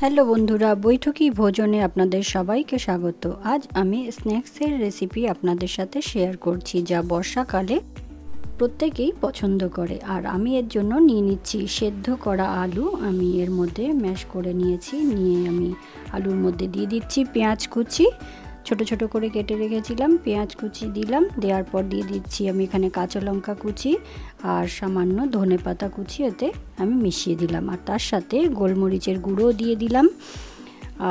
Hello বন্ধুরা, বৈঠকি ভোজনে আপনাদের সবাইকে স্বাগত। আজ আমি স্ন্যাক্সের রেসিপি আপনাদের সাথে শেয়ার করছি, যা বর্ষাকালে প্রত্যেকেই পছন্দ করে। আর আমি এর জন্য নিয়ে নিচ্ছি সেদ্ধ করা আলু। আমি এর মধ্যে ম্যাশ করে নিয়েছি। নিয়ে আমি আলুর মধ্যে দিয়ে দিচ্ছি পেঁয়াজ কুচি, ছোট ছোট করে কেটে রেখেছিলাম। পেঁয়াজ কুচি দিলাম, দেওয়ার পর দিয়ে দিচ্ছি আমি এখানে কাঁচা লঙ্কা কুচি আর সামান্য ধনেপাতা কুচি এতে আমি মিশিয়ে দিলাম। আর তার সাথে গোলমরিচের গুঁড়ো দিয়ে দিলাম,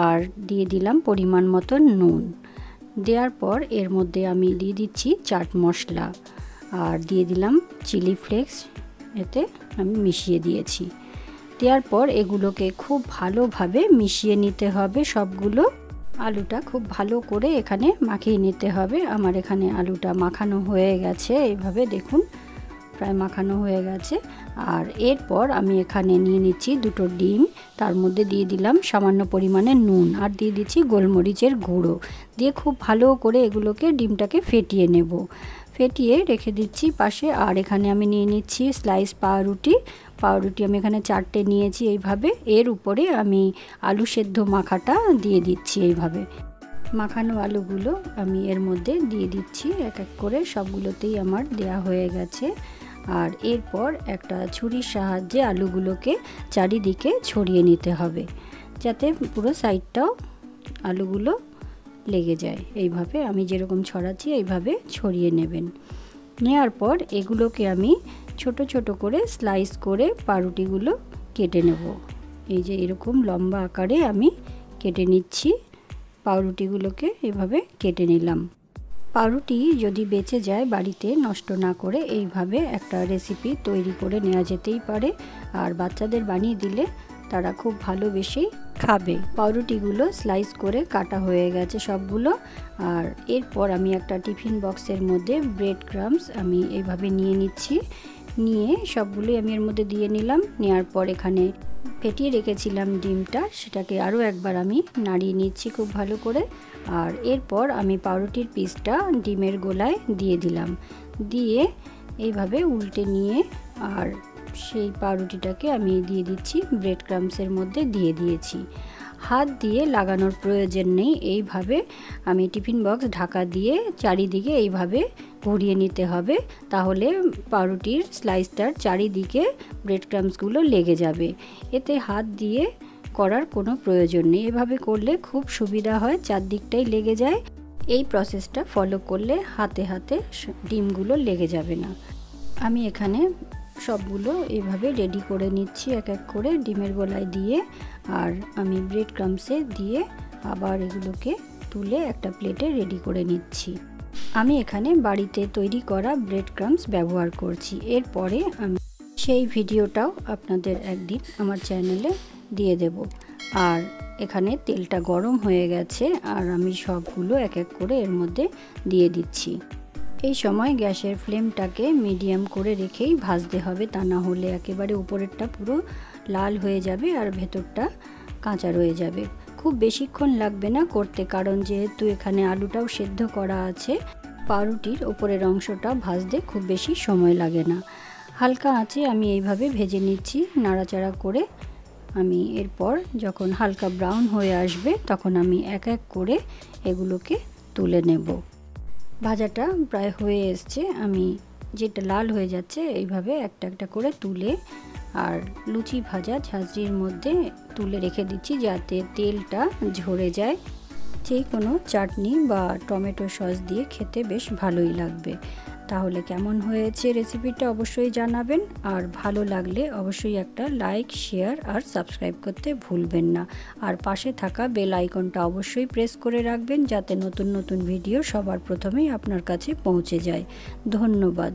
আর দিয়ে দিলাম পরিমাণ মতো নুন। দেওয়ার পর এর মধ্যে আমি দিয়ে দিচ্ছি চাট মশলা আর দিয়ে দিলাম চিলি ফ্লেক্স, এতে আমি মিশিয়ে দিয়েছি। দেওয়ার পর এগুলোকে খুব ভালোভাবে মিশিয়ে নিতে হবে। সবগুলো আলুটা খুব ভালো করে এখানে মাখিয়ে নিতে হবে। আমার এখানে আলুটা মাখানো হয়ে গেছে, এইভাবে দেখুন প্রায় মাখানো হয়ে গেছে। আর এরপর আমি এখানে নিয়ে নিচ্ছি দুটো ডিম, তার মধ্যে দিয়ে দিলাম সামান্য পরিমাণে নুন আর দিয়ে দিচ্ছি গোলমরিচের গুঁড়ো, দিয়ে খুব ভালো করে এগুলোকে ডিমটাকে ফেটিয়ে নেব। ফেটিয়ে রেখে দিচ্ছি পাশে। আর এখানে আমি নিয়ে নিচ্ছি স্লাইস পাউরুটি। আমি এখানে 4টে নিয়েছি। এইভাবে এর উপরে আমি আলু সেদ্ধ মাখাটা দিয়ে দিচ্ছি। এইভাবে মাখানো আলুগুলো আমি এর মধ্যে দিয়ে দিচ্ছি এক এক করে। সবগুলোতেই আমার দেয়া হয়ে গেছে। আর এরপর একটা ছুরির সাহায্যে আলুগুলোকে চারিদিকে ছড়িয়ে নিতে হবে, যাতে পুরো সাইডটাও আলুগুলো লেগে যায়। এইভাবে আমি যেরকম ছড়াচ্ছি এইভাবে ছড়িয়ে নেবেন। নেওয়ার পর এগুলোকে আমি ছোট ছোট করে স্লাইস করে পাউরুটিগুলো কেটে নেব। এই যে এরকম লম্বা আকারে আমি কেটে নিচ্ছি। পাউরুটিগুলোকে এভাবে কেটে নিলাম। পাউরুটি যদি বেঁচে যায় বাড়িতে, নষ্ট না করে এইভাবে একটা রেসিপি তৈরি করে নেওয়া যেতেই পারে। আর বাচ্চাদের বানিয়ে দিলে তারা খুব ভালোবেসে খাবে। পাউরুটিগুলো স্লাইস করে কাটা হয়ে গেছে সবগুলো। আর এরপর আমি একটা টিফিন বক্সের মধ্যে ব্রেড ক্রাম্বস আমি এইভাবে নিয়ে নিচ্ছি। নিয়ে সবগুলোই আমি এর মধ্যে দিয়ে নিলাম। নেওয়ার পর এখানে ফেটিয়ে রেখেছিলাম ডিমটা, সেটাকে আরও একবার আমি নাড়িয়ে নিচ্ছি খুব ভালো করে। আর এরপর আমি পাউরুটির পিসটা ডিমের গোলায় দিয়ে দিলাম। দিয়ে এইভাবে উল্টে নিয়ে আর সেই পাউরুটিটাকে আমি দিয়ে দিচ্ছি ব্রেড ক্রাম্বসের মধ্যে দিয়ে দিয়েছি। হাত দিয়ে লাগানোর প্রয়োজন নেই। এইভাবে আমি টিফিন বক্স ঢাকা দিয়ে চারিদিকে এইভাবে ঘুরিয়ে নিতে হবে, তাহলে পাউরুটির স্লাইসটার চারিদিকে ব্রেড ক্রাম্বসগুলো লেগে যাবে। এতে হাত দিয়ে করার কোনো প্রয়োজন নেই। এভাবে করলে খুব সুবিধা হয়, চারদিকটাই লেগে যায়। এই প্রসেসটা ফলো করলে হাতে হাতে ডিমগুলো লেগে যাবে না। আমি এখানে সবগুলো এইভাবে রেডি করে নিচ্ছি এক এক করে ডিমের গোলায় দিয়ে। আর আমি ব্রেড ক্রাম্বসে দিয়ে আবার এগুলোকে তুলে একটা প্লেটে রেডি করে নিচ্ছি। আমি এখানে বাড়িতে তৈরি করা ব্রেড ক্রাম্বস ব্যবহার করছি। এরপরে আমি সেই ভিডিওটাও আপনাদের একদিন আমার চ্যানেলে দিয়ে দেব। আর এখানে তেলটা গরম হয়ে গেছে, আর আমি সবগুলো এক এক করে এর মধ্যে দিয়ে দিচ্ছি। এই সময় গ্যাসের ফ্লেমটাকে মিডিয়াম করে রেখেই ভাজতে হবে, তা না হলে একেবারে উপরেরটা পুরো লাল হয়ে যাবে আর ভেতরটা কাঁচা রয়ে যাবে। খুব বেশিক্ষণ লাগবে না করতে, কারণ যেহেতু এখানে আলুটাও সেদ্ধ করা আছে, পাউরুটির উপরের অংশটা ভাজতে খুব বেশি সময় লাগে না। হালকা আঁচে আমি এইভাবে ভেজে নিচ্ছি নাড়াচাড়া করে। আমি এরপর যখন হালকা ব্রাউন হয়ে আসবে তখন আমি এক এক করে এগুলোকে তুলে নেব। ভাজাটা প্রায় হয়ে এসছে, আমি যেটা লাল হয়ে যাচ্ছে এইভাবে একটা একটা করে তুলে আর লুচি ভাজা ঝাঁঝরির মধ্যে তুলে রেখে দিচ্ছি, যাতে তেলটা ঝরে যায়। যে কোনো চাটনি বা টমেটো সস দিয়ে খেতে বেশ ভালোই লাগবে। তাহলে কেমন হয়েছে রেসিপিটা অবশ্যই জানাবেন। আর ভালো লাগলে অবশ্যই একটা লাইক, শেয়ার আর সাবস্ক্রাইব করতে ভুলবেন না। আর পাশে থাকা বেল আইকনটা অবশ্যই প্রেস করে রাখবেন, যাতে নতুন নতুন ভিডিও সবার প্রথমেই আপনার কাছে পৌঁছে যায়। ধন্যবাদ।